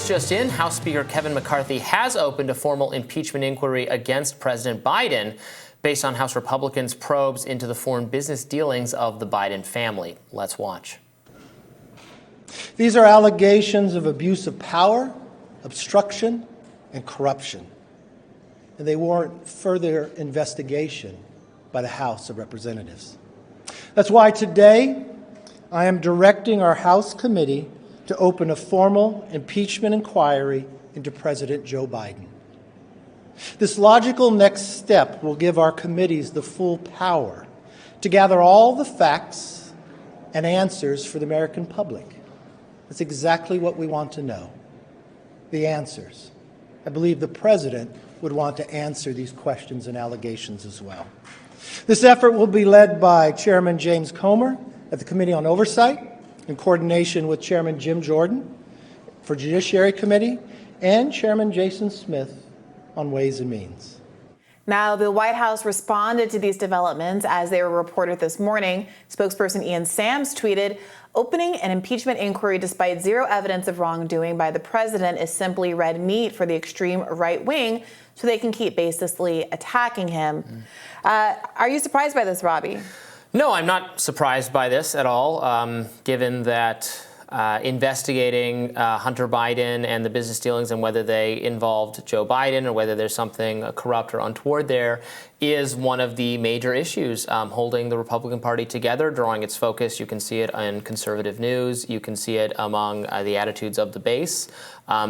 This just in, House Speaker Kevin McCarthy has opened a formal impeachment inquiry against President Biden based on House Republicans' probes into the foreign business dealings of the Biden family. Let's watch. These are allegations of abuse of power, obstruction, and corruption, and they warrant further investigation by the House of Representatives. That's why today I am directing our House committee to open a formal impeachment inquiry into President Joe Biden. This logical next step will give our committees the full power to gather all the facts and answers for the American public. That's exactly what we want to know, the answers. I believe the President would want to answer these questions and allegations as well. This effort will be led by Chairman James Comer at the Committee on Oversight, in coordination with Chairman Jim Jordan for Judiciary Committee and Chairman Jason Smith on Ways and Means. Now, the White House responded to these developments as they were reported this morning. Spokesperson Ian Sams tweeted, "Opening an impeachment inquiry despite zero evidence of wrongdoing by the president is simply red meat for the extreme right wing so they can keep baselessly attacking him." Are you surprised by this, Robby? No, I'm not surprised by this at all, given that investigating Hunter Biden and the business dealings and whether they involved Joe Biden or whether there's something corrupt or untoward there is one of the major issues holding the Republican Party together, drawing its focus. You can see it in conservative news. You can see it among the attitudes of the base.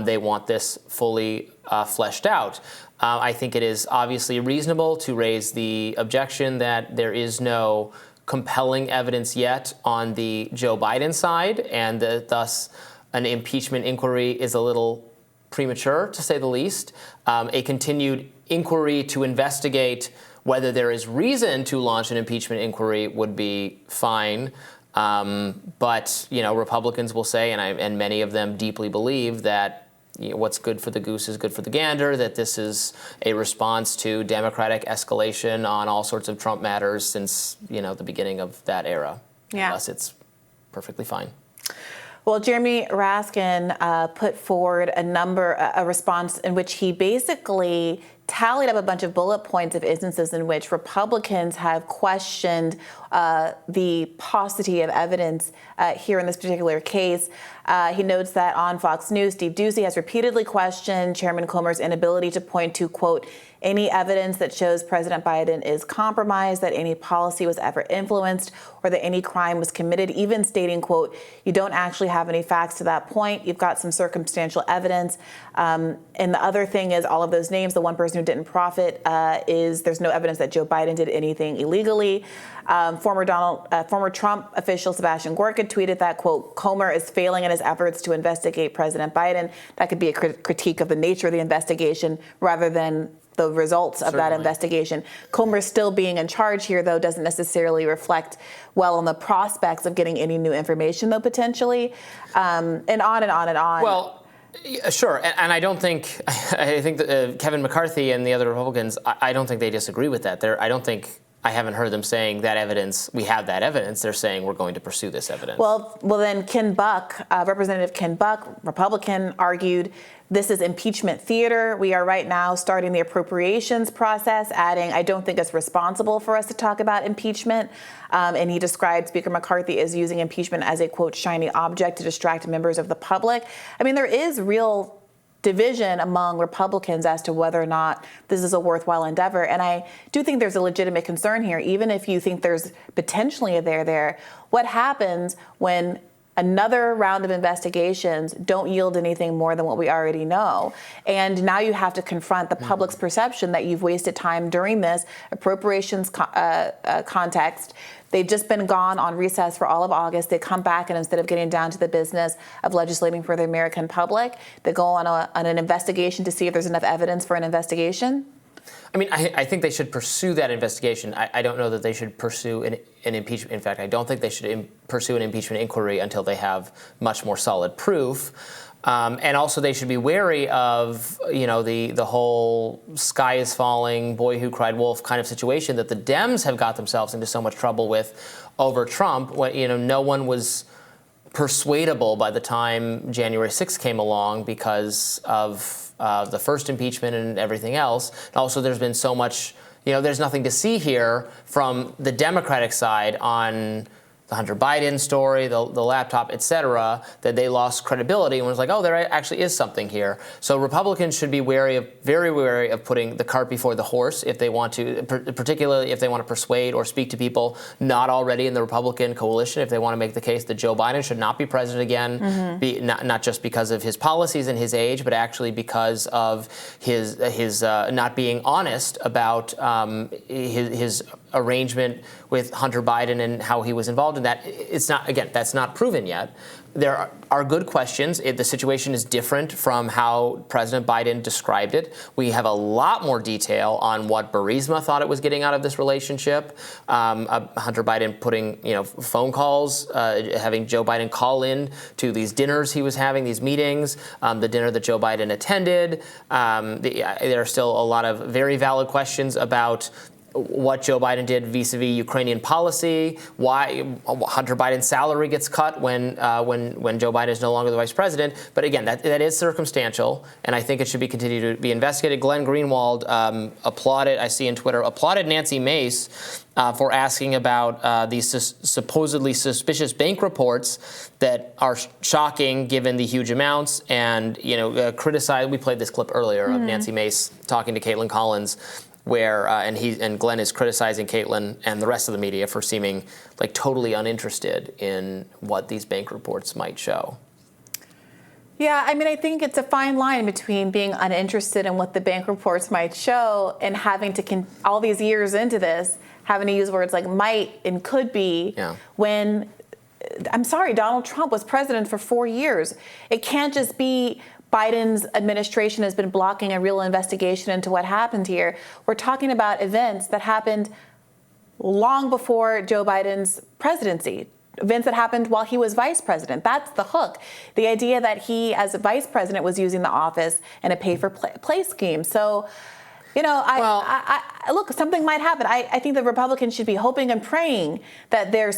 They want this fully fleshed out. I think it is obviously reasonable to raise the objection that there is no compelling evidence yet on the Joe Biden side, and thus an impeachment inquiry is a little premature, to say the least. A continued inquiry to investigate whether there is reason to launch an impeachment inquiry would be fine. But, Republicans will say, and many of them deeply believe, that what's good for the goose is good for the gander, that this is a response to Democratic escalation on all sorts of Trump matters since, the beginning of that era. Yeah. Thus, it's perfectly fine. Well, Jeremy Raskin put forward a response in which he basically tallied up a bunch of bullet points of instances in which Republicans have questioned the paucity of evidence here in this particular case. He notes that on Fox News, Steve Doocy has repeatedly questioned Chairman Comer's inability to point to, quote, any evidence that shows President Biden is compromised, that any policy was ever influenced, or that any crime was committed, even stating, quote, you don't actually have any facts to that point. You've got some circumstantial evidence. And the other thing is all of those names, the one person who didn't profit there's no evidence that Joe Biden did anything illegally. Former Trump official Sebastian Gorka tweeted that, quote, Comer is failing in his efforts to investigate President Biden. That could be a critique of the nature of the investigation rather than the results of that investigation. Comer still being in charge here, though, doesn't necessarily reflect well on the prospects of getting any new information, though, potentially, and on and on and on. Well, sure, and I don't think, I think that, Kevin McCarthy and the other Republicans, I don't think they disagree with that. I haven't heard them saying that evidence, we have that evidence. They're saying we're going to pursue this evidence. Well, then Ken Buck, Representative Ken Buck, Republican, argued this is impeachment theater. We are right now starting the appropriations process, adding, I don't think it's responsible for us to talk about impeachment. And he described Speaker McCarthy as using impeachment as a, quote, shiny object to distract members of the public. I mean, there is real division among Republicans as to whether or not this is a worthwhile endeavor. And I do think there's a legitimate concern here, even if you think there's potentially a there. What happens when another round of investigations don't yield anything more than what we already know? And now you have to confront the public's perception that you've wasted time during this appropriations context. They've just been gone on recess for all of August. They come back, and instead of getting down to the business of legislating for the American public, they go on an investigation to see if there's enough evidence for an investigation. I mean, I think they should pursue that investigation. I don't know that they should pursue an impeachment. In fact, I don't think they should pursue an impeachment inquiry until they have much more solid proof. And also they should be wary of, the whole sky is falling, boy who cried wolf kind of situation that the Dems have got themselves into so much trouble with over Trump. No one was persuadable by the time January 6th came along because of the first impeachment and everything else. And also, there's been so much, there's nothing to see here from the Democratic side on the Hunter Biden story, the laptop, et cetera, that they lost credibility and was like, oh, there actually is something here. So Republicans should be very wary of putting the cart before the horse if they want to, particularly if they want to persuade or speak to people not already in the Republican coalition, if they want to make the case that Joe Biden should not be president again, not just because of his policies and his age, but actually because of his not being honest about his arrangement with Hunter Biden and how he was involved in that. It's not, again, that's not proven yet. There are good questions. The situation is different from how President Biden described it. We have a lot more detail on what Burisma thought it was getting out of this relationship. Hunter Biden putting, phone calls, having Joe Biden call in to these dinners he was having, these meetings, the dinner that Joe Biden attended. There are still a lot of very valid questions about what Joe Biden did vis-a-vis Ukrainian policy, why Hunter Biden's salary gets cut when Joe Biden is no longer the vice president. But again, that is circumstantial, and I think it should be continued to be investigated. Glenn Greenwald applauded Nancy Mace for asking about these supposedly suspicious bank reports that are shocking given the huge amounts, and criticized. We played this clip earlier of Nancy Mace talking to Caitlin Collins, where and Glenn is criticizing Caitlin and the rest of the media for seeming like totally uninterested in what these bank reports might show. Yeah, I think it's a fine line between being uninterested in what the bank reports might show and having to, all these years into this, having to use words like might and could be when, I'm sorry, Donald Trump was president for 4 years. It can't just be Biden's administration has been blocking a real investigation into what happened here. We're talking about events that happened long before Joe Biden's presidency, events that happened while he was vice president. That's the hook. The idea that he, as a vice president, was using the office in a pay-for-play scheme. So, look, something might happen. I think the Republicans should be hoping and praying that there's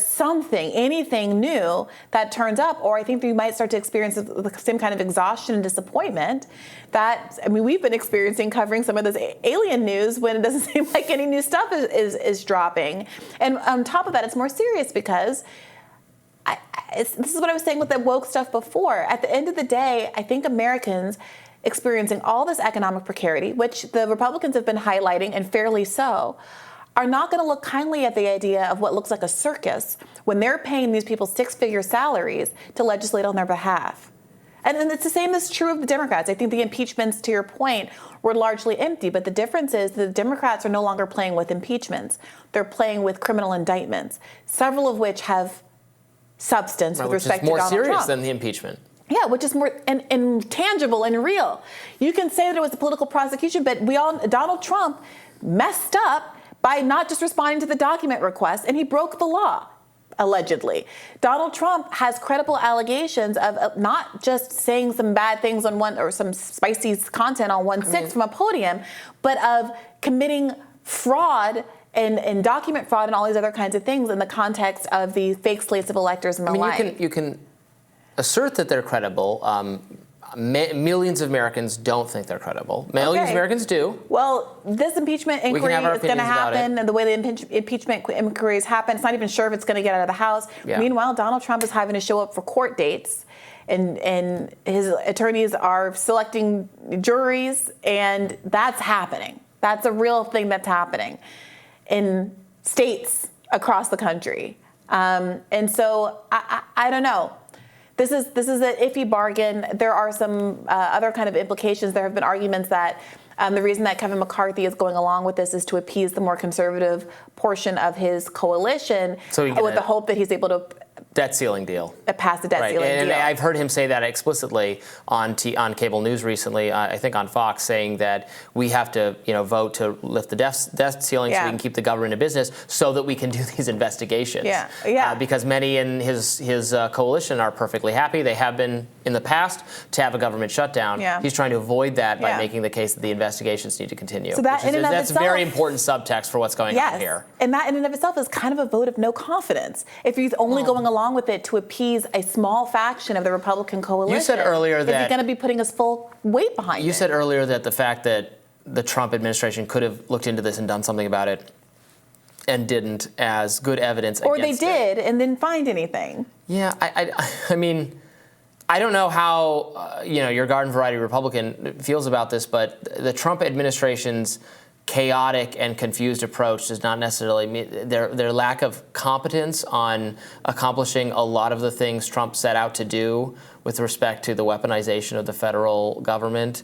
anything new that turns up, or I think we might start to experience the same kind of exhaustion and disappointment that, we've been experiencing covering some of this alien news when it doesn't seem like any new stuff is dropping. And on top of that, it's more serious because this is what I was saying with the woke stuff before. At the end of the day, I think Americans experiencing all this economic precarity, which the Republicans have been highlighting, and fairly so, are not going to look kindly at the idea of what looks like a circus when they're paying these people six-figure salaries to legislate on their behalf. And it's the same is true of the Democrats. I think the impeachments, to your point, were largely empty, but the difference is the Democrats are no longer playing with impeachments. They're playing with criminal indictments, several of which have substance with respect to Donald Trump. Which is more serious than the impeachment. Yeah, which is more and tangible and real. You can say that it was a political prosecution, but Donald Trump messed up by not just responding to the document request, and he broke the law, allegedly. Donald Trump has credible allegations of not just saying some bad things on one, or some spicy content on 1/6 from a podium, but of committing fraud and document fraud and all these other kinds of things in the context of the fake slates of electors and the like. You can assert that they're credible. Millions of Americans don't think they're credible. Millions of Americans do. Well, this impeachment inquiry is going to happen, and the way the impeachment inquiries happen, it's not even sure if it's going to get out of the House. Yeah. Meanwhile, Donald Trump is having to show up for court dates, and his attorneys are selecting juries, and that's happening. That's a real thing that's happening in states across the country. And so I don't know. This is an iffy bargain. There are some other kind of implications. There have been arguments that the reason that Kevin McCarthy is going along with this is to appease the more conservative portion of his coalition, with the hope that he's able to debt ceiling deal. Pass the debt ceiling deal. And I've heard him say that explicitly on cable news recently, I think on Fox, saying that we have to vote to lift the debt ceiling so we can keep the government in business so that we can do these investigations. Because many in his coalition are perfectly happy. They have been in the past to have a government shutdown. He's trying to avoid that by making the case that the investigations need to continue. So that's very important subtext for what's going on here. And that in and of itself is kind of a vote of no confidence. If he's only going along along with it to appease a small faction of the Republican coalition? You said earlier that... Is he going to be putting his full weight behind it? You said earlier that the fact that the Trump administration could have looked into this and done something about it and didn't as good evidence or against they did and didn't find anything. Yeah, I mean, I don't know how your garden variety Republican feels about this, but the Trump administration's chaotic and confused approach does not necessarily mean their lack of competence on accomplishing a lot of the things Trump set out to do with respect to the weaponization of the federal government.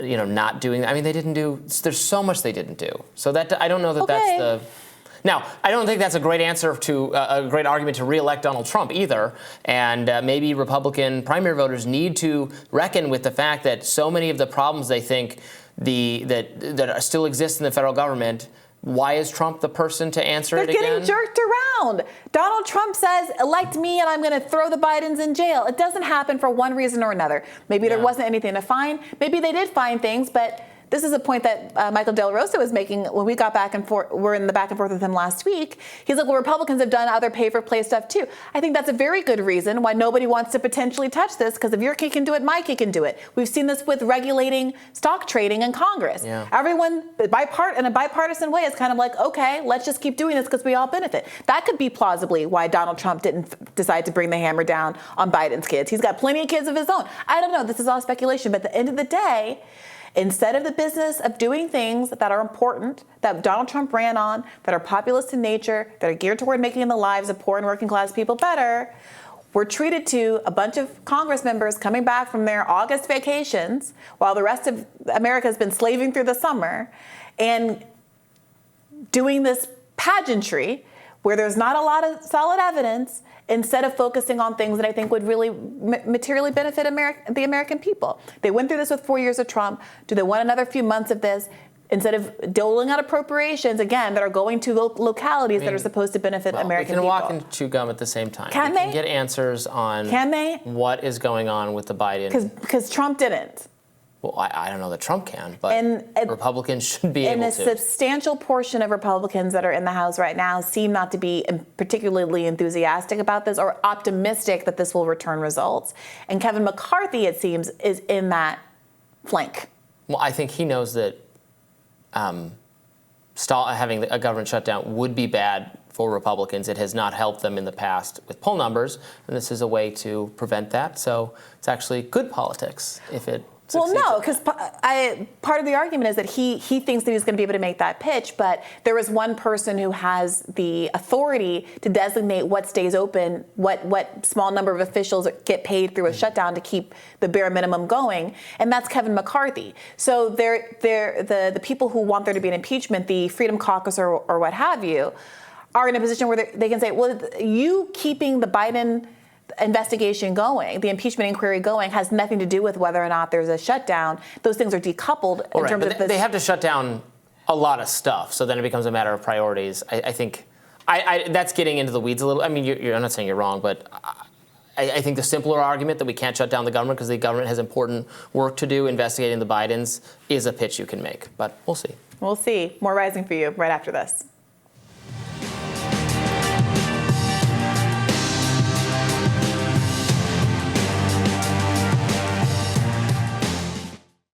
Not doing that. I mean, they didn't do. There's so much they didn't do. So that I don't know that that's the. Now, I don't think that's a great answer to a great argument to reelect Donald Trump either. And maybe Republican primary voters need to reckon with the fact that so many of the problems they think that still exist in the federal government. Why is Trump the person to answer it again? They're getting jerked around. Donald Trump says, elect me and I'm going to throw the Bidens in jail. It doesn't happen for one reason or another. Maybe there wasn't anything to find. Maybe they did find things, but this is a point that Michael Del Rosa was making when we got back and forth. We're in the back and forth with him last week. He's like, well, Republicans have done other pay-for-play stuff too. I think that's a very good reason why nobody wants to potentially touch this, because if your kid can do it, my kid can do it. We've seen this with regulating stock trading in Congress. Yeah. Everyone, in a bipartisan way, is kind of like, okay, let's just keep doing this because we all benefit. That could be plausibly why Donald Trump didn't decide to bring the hammer down on Biden's kids. He's got plenty of kids of his own. I don't know. This is all speculation. But at the end of the day, instead of the business of doing things that are important, that Donald Trump ran on, that are populist in nature, that are geared toward making the lives of poor and working class people better, we're treated to a bunch of Congress members coming back from their August vacations while the rest of America has been slaving through the summer and doing this pageantry where there's not a lot of solid evidence, instead of focusing on things that I think would really materially benefit the American people. They went through this with 4 years of Trump. Do they want another few months of this? Instead of doling out appropriations, again, that are going to localities that are supposed to benefit American people. We can walk and chew gum at the same time. Can we they? Can get answers on what is going on with the Biden. Because Trump didn't. Well, I don't know that Trump can, but Republicans should be able to. And a substantial portion of Republicans that are in the House right now seem not to be particularly enthusiastic about this or optimistic that this will return results. And Kevin McCarthy, it seems, is in that flank. Well, I think he knows that having a government shutdown would be bad for Republicans. It has not helped them in the past with poll numbers, and this is a way to prevent that. So it's actually good politics if it. Well, no, because part of the argument is that he thinks that he's going to be able to make that pitch, but there is one person who has the authority to designate what stays open, what small number of officials get paid through a shutdown to keep the bare minimum going, and that's Kevin McCarthy. So the people who want there to be an impeachment, the Freedom Caucus or what have you, are in a position where they can say, well, you keeping the Biden investigation going, the impeachment inquiry going, has nothing to do with whether or not there's a shutdown. Those things are decoupled in terms of this. They have to shut down a lot of stuff, so then it becomes a matter of priorities. I think that's getting into the weeds a little. I mean, I'm not saying you're wrong, but I think the simpler argument that we can't shut down the government because the government has important work to do investigating the Bidens is a pitch you can make. But we'll see. We'll see. More Rising for you right after this.